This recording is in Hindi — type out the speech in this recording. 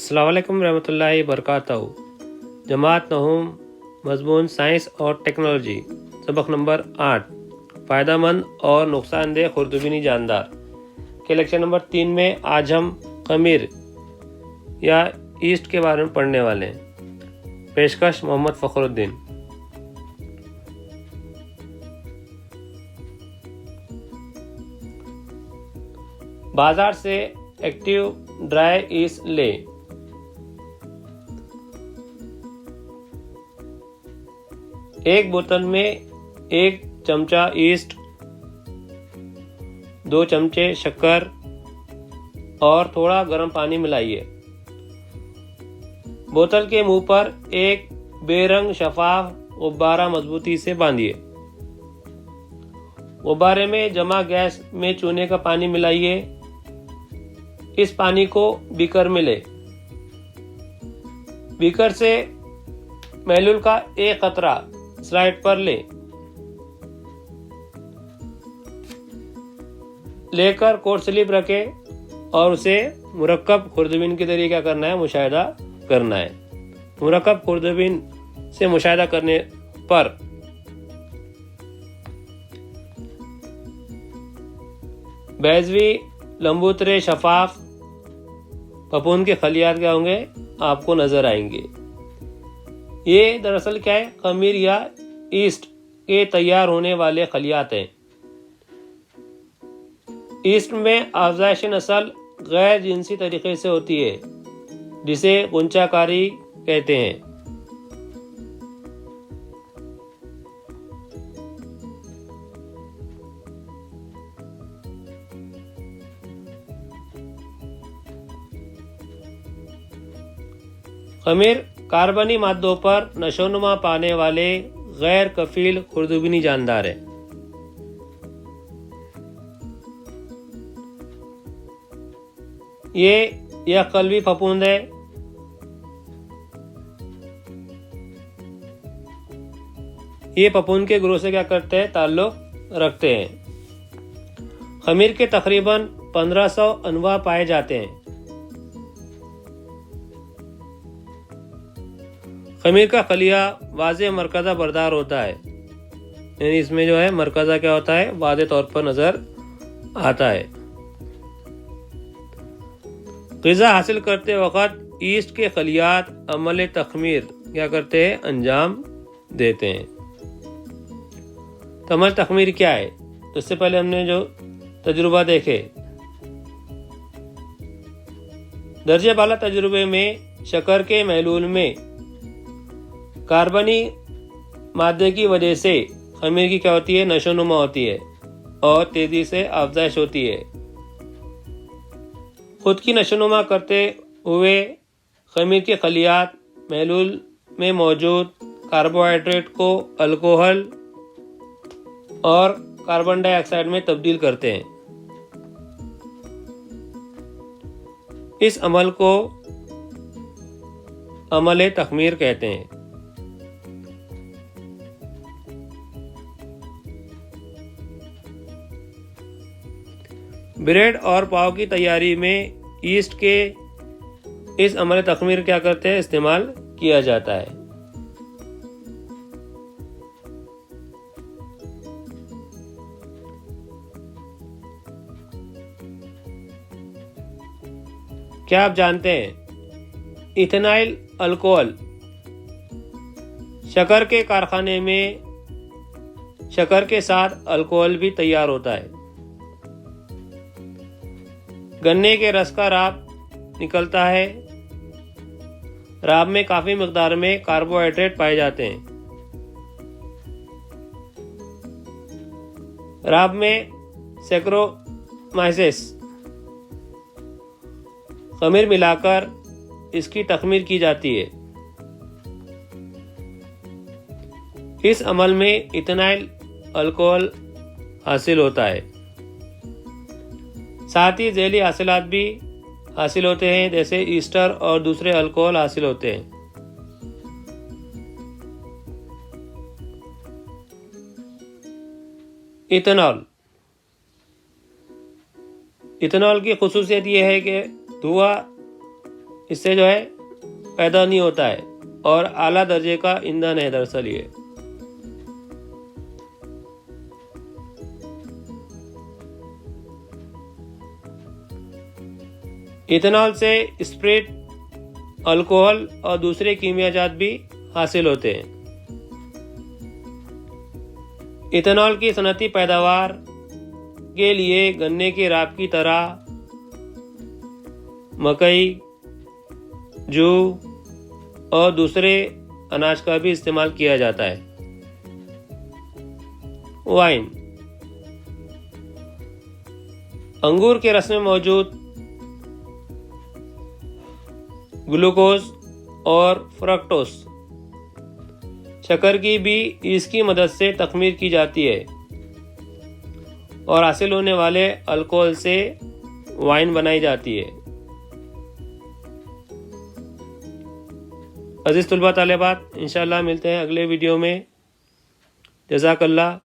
अस्सलाम वालेकुम रहमतुल्लाहि बरकातहू। जमात नहूम मजमून साइंस और टेक्नोलॉजी सबक नंबर 8 फ़ायदेमंद और नुकसानदेह खुर्दबीनी जानदार के लेक्चर नंबर 3 में आज हम खमीर या ईस्ट के बारे में पढ़ने वाले हैं। पेशकश मोहम्मद फ़खरुद्दीन। बाजार से एक्टिव ड्राई ईस्ट ले। एक बोतल में 1 चमचा ईस्ट, 2 चमचे शक्कर और थोड़ा गर्म पानी मिलाइए। बोतल के मुंह पर एक बेरंग शफाफ गुब्बारा मजबूती से बांधिए। गुब्बारे में जमा गैस में चूने का पानी मिलाइए। इस पानी को बीकर में ले। बीकर से महलूल का एक कतरा स्लाइड पर लेकर कोट स्लिप रखे और उसे मुरक्कब खुर्दबीन के जरिए क्या करना है, मुशाहिदा करना है। मुरक्कब खुर्दबीन से मुशाहिदा करने पर बैजवी लंबूतरे शफाफ फफूंद के खलियात क्या होंगे, आपको नजर आएंगे। ये दरअसल क्या है, खमीर या ईस्ट के तैयार होने वाले खलियात हैं। ईस्ट में अफजाइश नस्ल गैर जिनसी तरीके से होती है, जिसे गुंचाकारी कहते हैं। खमीर कार्बनी मादों पर नशोनुमा पाने वाले गैर कफील खुर्दबीनी जानदार है। यह कलवी फफूंद है। ये फफूंद के ग्रोह से क्या करते हैं, ताल्लुक रखते हैं। खमीर के तकरीबन 1500 अनवा पाए जाते हैं। खमीर का खलिया वाज़े मरकज़ा बरदार होता है, यानी इसमें जो है मरकज़ा क्या होता है, वाज़े तौर पर नजर आता है। ग़िज़ा हासिल करते वक़्त ईस्ट के खलियात अमल तख़मीर क्या करते हैं, अंजाम देते हैं। तो अमल तख़मीर क्या है, तो इससे पहले हमने जो तजुर्बा देखे, दर्जे बाला तजुर्बे में शक्कर के महलूल में कार्बनी मादे की वजह से खमीर की क्या होती है, नशोनुमा होती है और तेजी से अफजाइश होती है। खुद की नशोनुमा करते हुए खमीर के खलियात महलूल में मौजूद कार्बोहाइड्रेट को अल्कोहल और कार्बन डाइऑक्साइड में तब्दील करते हैं। इस अमल को अमल तख़मीर कहते हैं। ब्रेड और पाव की तैयारी में ईस्ट के इस अमल तख़मीर क्या करते हैं, इस्तेमाल किया जाता है। क्या आप जानते हैं, इथेनाइल अल्कोहल शक्कर के कारखाने में शक्कर के साथ अल्कोहल भी तैयार होता है। गन्ने के रस का राब निकलता है। राब में काफी मिकदार में कार्बोहाइड्रेट पाए जाते हैं। राब में सैक्रोमाइसेस खमीर मिलाकर इसकी तख़मीर की जाती है। इस अमल में इथेनाइल अल्कोहल हासिल होता है। साथ ही जैली हासिलात भी हासिल होते हैं, जैसे ईस्टर और दूसरे अल्कोहल हासिल होते हैं। इथेनॉल इथेनॉल की खुसूसियत यह है कि धुआं इससे जो है पैदा नहीं होता है और आला दर्जे का ईंधन है दरअसल ये। इथेनॉल से स्प्रिट, अल्कोहल और दूसरे कीमियाजात भी हासिल होते हैं। इथेनॉल की सनती पैदावार के लिए गन्ने के राब की तरह मकई, जू और दूसरे अनाज का भी इस्तेमाल किया जाता है। वाइन, अंगूर के रस में मौजूद ग्लूकोज और फ्रक्टोज शक्कर की भी इसकी मदद से तखमीर की जाती है और हासिल होने वाले अल्कोहल से वाइन बनाई जाती है। अजीज तुलबा तालिबात, इंशाअल्लाह मिलते हैं अगले वीडियो में। जज़ाकल्लाह।